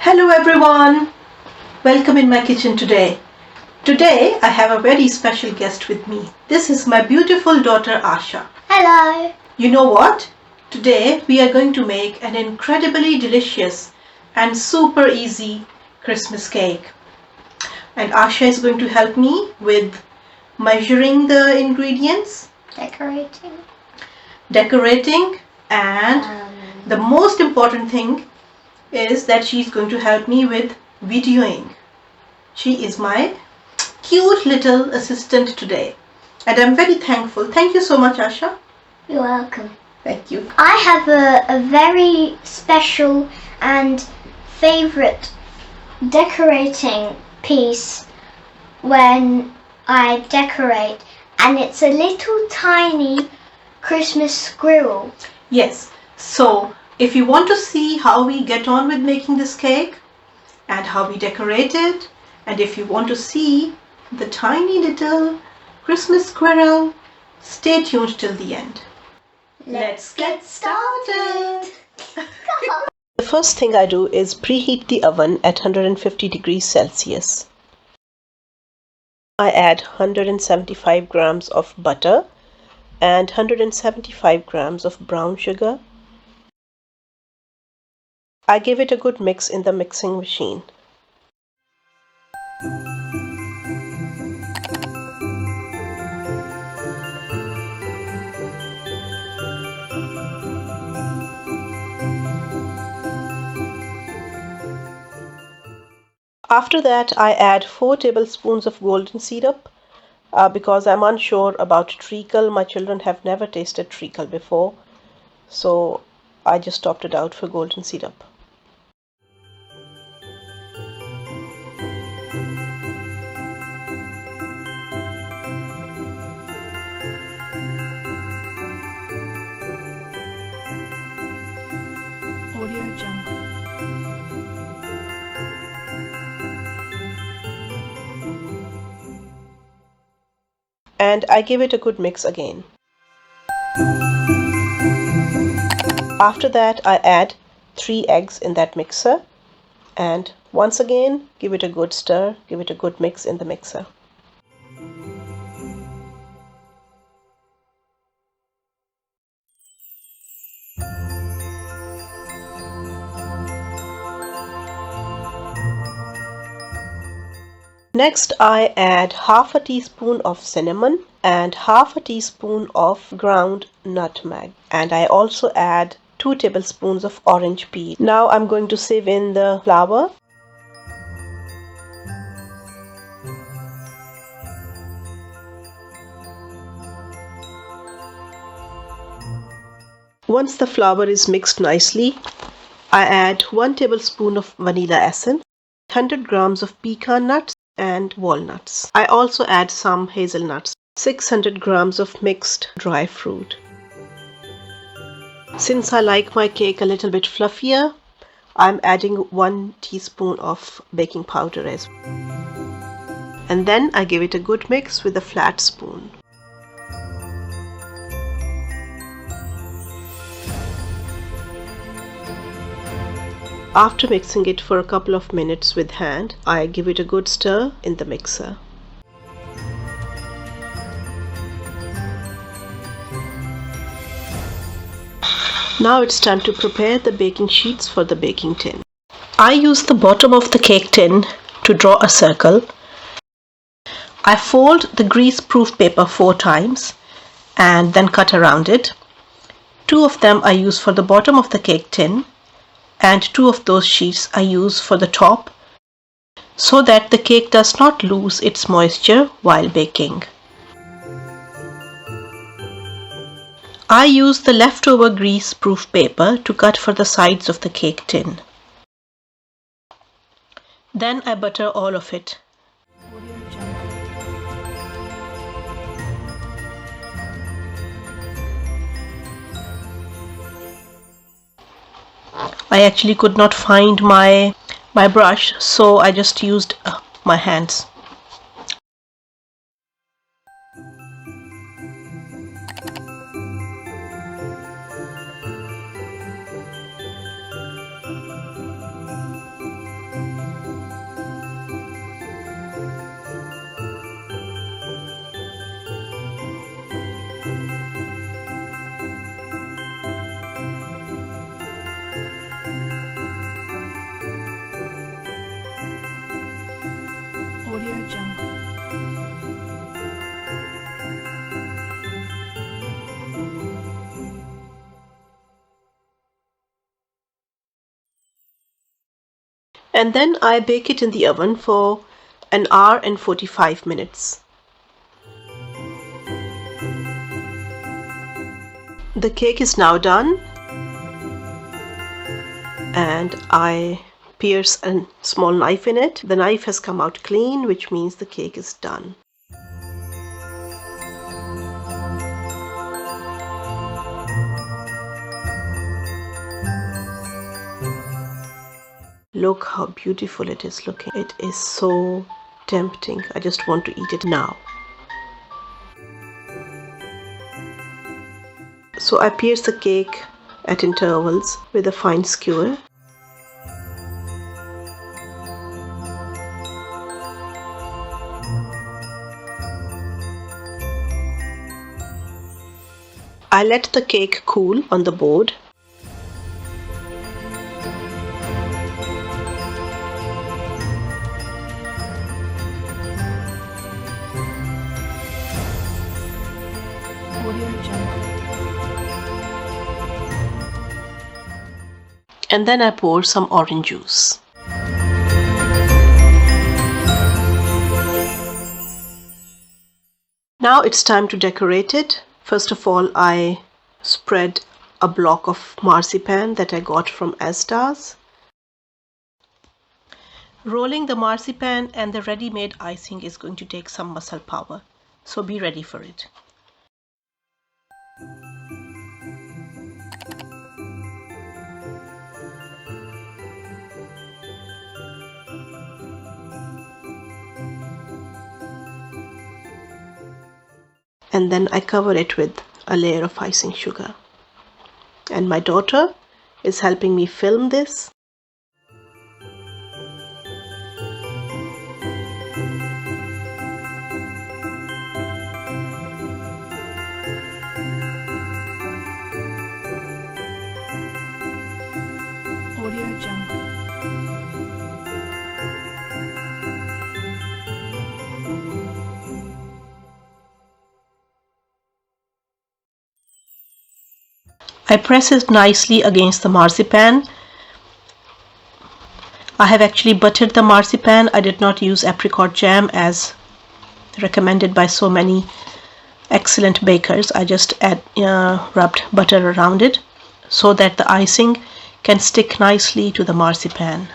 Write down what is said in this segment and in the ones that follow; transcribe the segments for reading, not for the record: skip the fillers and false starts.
Hello everyone, welcome in my kitchen today. Today I have a very special guest with me. This is my beautiful daughter Asha. Hello. You know what? Today we are going to make an incredibly delicious and super easy Christmas cake. And Asha is going to help me with measuring the ingredients, decorating, and the most important thing is that she's going to help me with videoing. She is my cute little assistant today and I'm very thankful. Thank you so much, Asha. You're welcome. Thank you. I have a very special and favorite decorating piece when I decorate, and it's a little tiny Christmas squirrel. Yes, so if you want to see how we get on with making this cake and how we decorate it, and if you want to see the tiny little Christmas squirrel, stay tuned till the end. Let's get started! The first thing I do is preheat the oven at 150 degrees Celsius. I add 175 grams of butter and 175 grams of brown sugar. I give it a good mix in the mixing machine. After that, I add 4 tablespoons of golden syrup because I'm unsure about treacle. My children have never tasted treacle before, so I just topped it out for golden syrup. And I give it a good mix again. After that, I add 3 eggs in that mixer and once again give it a good stir, give it a good mix in the mixer. Next, I add half a teaspoon of cinnamon and half a teaspoon of ground nutmeg, and I also add 2 tablespoons of orange peel. Now I'm going to sieve in the flour. Once the flour is mixed nicely, I add 1 tablespoon of vanilla essence, 100 grams of pecan nuts and walnuts. I also add some hazelnuts, 600 grams of mixed dry fruit. Since I like my cake a little bit fluffier, I'm adding 1 teaspoon of baking powder as well. And then I give it a good mix with a flat spoon. After mixing it for a couple of minutes with hand, I give it a good stir in the mixer. Now it's time to prepare the baking sheets for the baking tin. I use the bottom of the cake tin to draw a circle. I fold the grease-proof paper 4 times and then cut around it. 2 of them I use for the bottom of the cake tin, and 2 of those sheets I use for the top so that the cake does not lose its moisture while baking. I use the leftover grease-proof paper to cut for the sides of the cake tin. Then I butter all of it. I actually could not find my brush, so I just used my hands. And then I bake it in the oven for an hour and 45 minutes. The cake is now done, and I pierce a small knife in it. The knife has come out clean, which means the cake is done. Look how beautiful it is looking. It is so tempting. I just want to eat it now. So I pierce the cake at intervals with a fine skewer. I let the cake cool on the board. And then I pour some orange juice. Now it's time to decorate it. First of all, I spread a block of marzipan that I got from Asda's. Rolling the marzipan and the ready-made icing is going to take some muscle power, so be ready for it. And then I cover it with a layer of icing sugar. And my daughter is helping me film this. I press it nicely against the marzipan. I have actually buttered the marzipan. I did not use apricot jam as recommended by so many excellent bakers. I just rubbed butter around it so that the icing can stick nicely to the marzipan.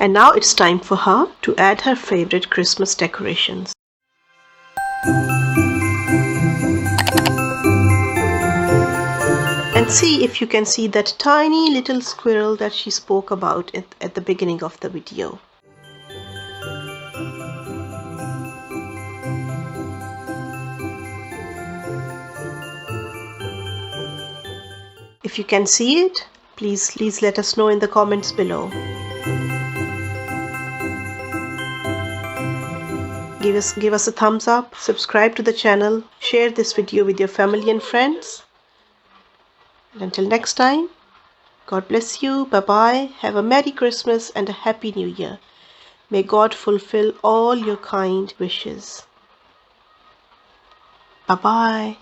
And now it's time for her to add her favorite Christmas decorations. And see if you can see that tiny little squirrel that she spoke about at the beginning of the video. If you can see it, please let us know in the comments below. Give us a thumbs up, subscribe to the channel, share this video with your family and friends. And until next time, God bless you, bye-bye, have a Merry Christmas and a Happy New Year. May God fulfill all your kind wishes. Bye-bye.